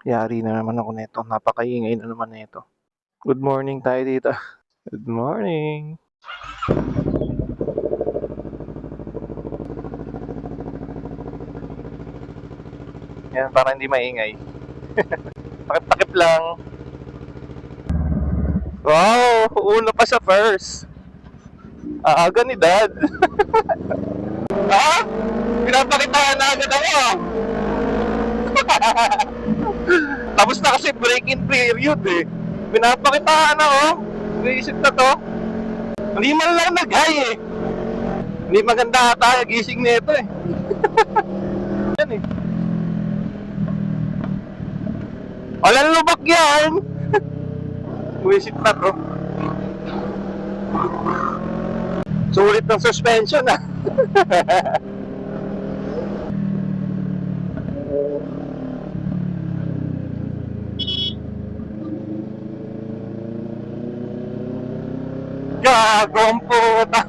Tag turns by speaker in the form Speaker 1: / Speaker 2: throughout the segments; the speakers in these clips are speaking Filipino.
Speaker 1: Yari na naman ako nito. Napakaingay na naman nito. Good morning tayo dito. Good morning. Yan, para hindi maingay. Takip-takip lang. Wow! Una pa sa first. Aga ni Dad. Ha? Pinapakitaan na agad ako. Tapos na kasi break-in period eh. Pinapakitaan ako. Naisip na to. Hindi man lang nag-high eh. Hindi maganda ata gising nito eh. Yan eh. Walang lubak yan. Buwisit na to. Sulit ng suspension ah. Gagawang puta.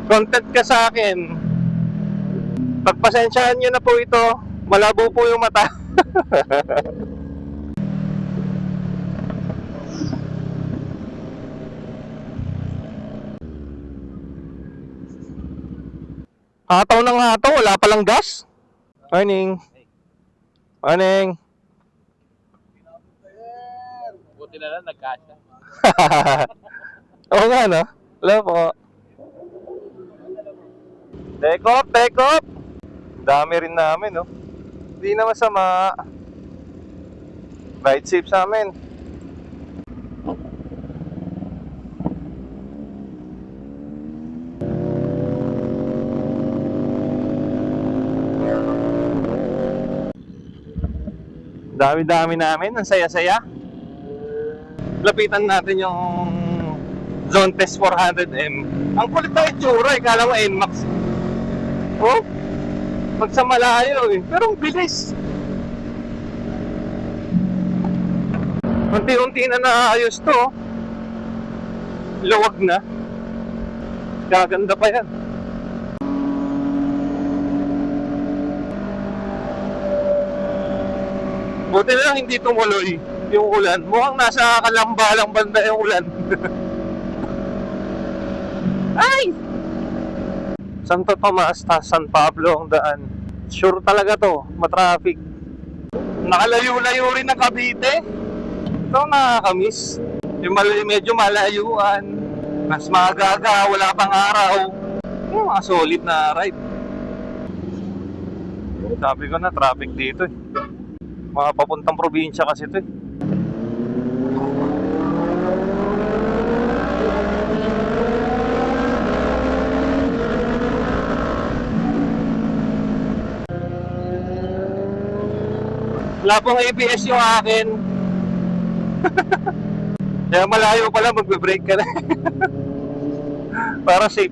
Speaker 1: Content ka sa akin. Pagpasensyahan nyo na po ito. Malabo po yung mata. Hataw ng hataw, wala palang gas. Morning. Morning.
Speaker 2: Buti na lang nagkasya.
Speaker 1: Oo nga no. Hello po. Take off. Dami rin namin no. Hindi na masama. Ride safe sa amin. Dami-dami namin, ang saya-saya. Lapitan natin yung Zone Test 400M. Ang kulit na itsura eh, kala mo NMAX. Oh, pag sa malayo eh, pero ang bilis. Unti-unti na naayos to. Luwag na. Gaganda pa yan. Buti na lang hindi tumuloy yung ulan. Mukhang nasa kalambalang banda yung ulan. Ay! Santo Tomas, San Pablo ang daan. Sure talaga to, matraffic. Nakalayo-layo rin ng Cavite. Ito nakakamiss. Yung medyo malayuan. Mas magaga, wala pang araw. Yung mga solid na ride. Sabi ko na, traffic dito eh. Mga papuntang probinsya kasi ito eh. Wala pong ABS yung akin. Kaya malayo pala magbe-brake ka na. Para safe.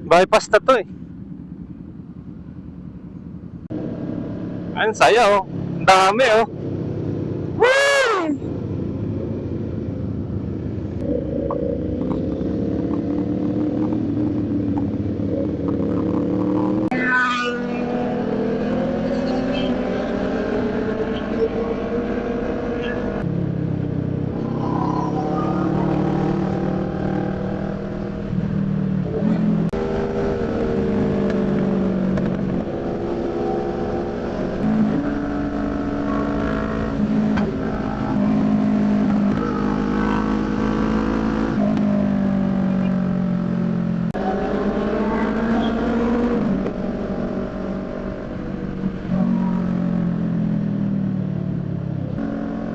Speaker 1: Bypass na to eh. Ayun, saya oh. Ang dami oh. Woo!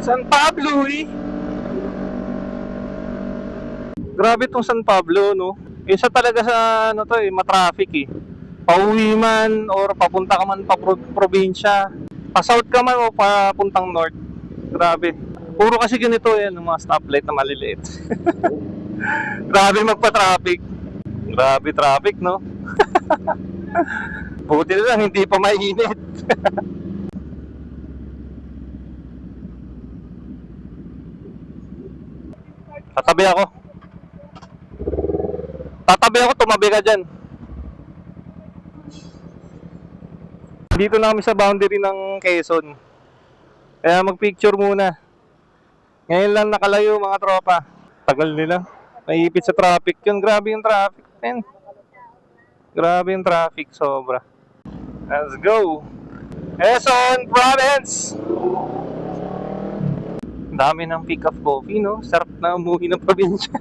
Speaker 1: San Pablo eh. Grabe tong San Pablo no. Isa talaga sa ano to eh, matraffic eh. Pauwi man or papunta ka man pa probinsya. Pa-south ka man o papuntang north. Grabe. Puro kasi ganito yan, mga stoplight na maliliit. Grabe magpa-traffic. Grabe traffic no. Buti na lang, hindi pa mainit. Tatabi ako. Tumabi ka dyan. Dito na kami sa boundary ng Quezon. Kaya mag-picture muna. Ngayon lang nakalayo mga tropa. Tagal nila. Naipit sa traffic yun. Grabe yung traffic, men. Grabe yung traffic, sobra. Let's go! Quezon Province! Ang dami ng pick-up coffee, no? Sarap na umuwi ng probinsya.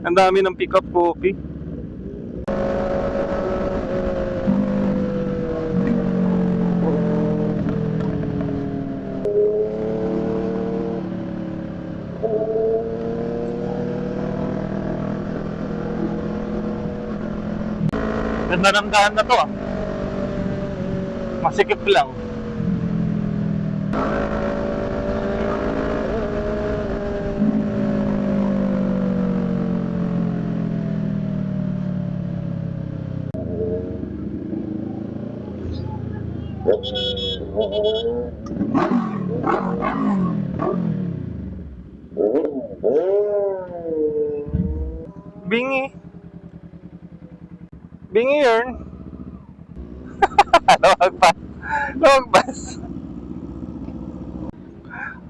Speaker 1: Ang dami ng pick-up coffee. Ganda ng daan na to ah. Masikip lang. Bingi. Bingi yun. Lumagpas. Lumagpas.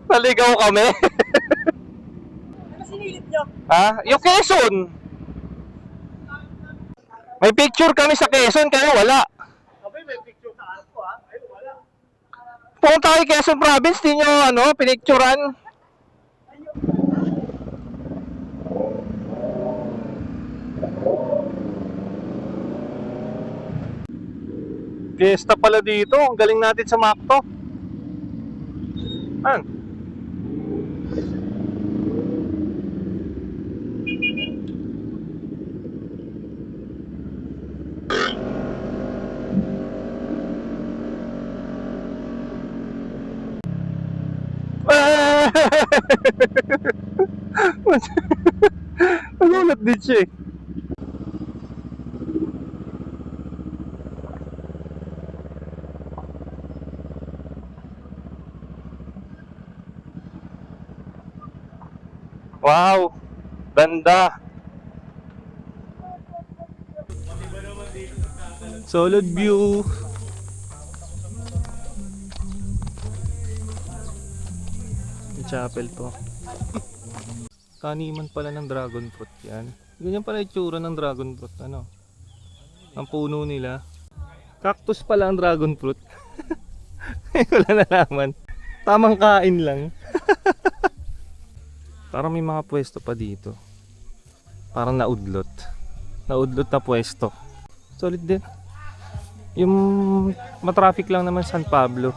Speaker 1: Naligaw kami.
Speaker 3: Ano sinilip nyo?
Speaker 1: Ha? Yung Quezon. May picture kami sa Quezon, kaya wala.
Speaker 3: Abay, may picture sa akin ko ha. Ay, wala.
Speaker 1: Pumunta kayo Quezon Province, di nyo pinicturan. Fiesta pala dito, ang galing natin sa Macto. An? Nagulat din siya eh. Wow, ganda. Solid view. May chapel to. Taniman pala ng dragon fruit yan. Ganyan pala itsura ng dragon fruit. Ano? Ang puno nila. Cactus pala ang dragon fruit. Hindi ko lang nalaman. Tamang kain lang. Parang may mga pwesto pa dito. Parang naudlot. Naudlot na pwesto. Solid din. Yung matraffic lang naman San Pablo.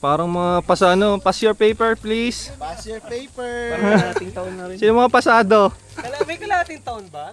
Speaker 1: Parang mga pasano. Pass your paper please.
Speaker 3: Pass your paper.
Speaker 2: Parang kalating taon na rin.
Speaker 1: Sino mga pasado?
Speaker 3: May kalating taon ba?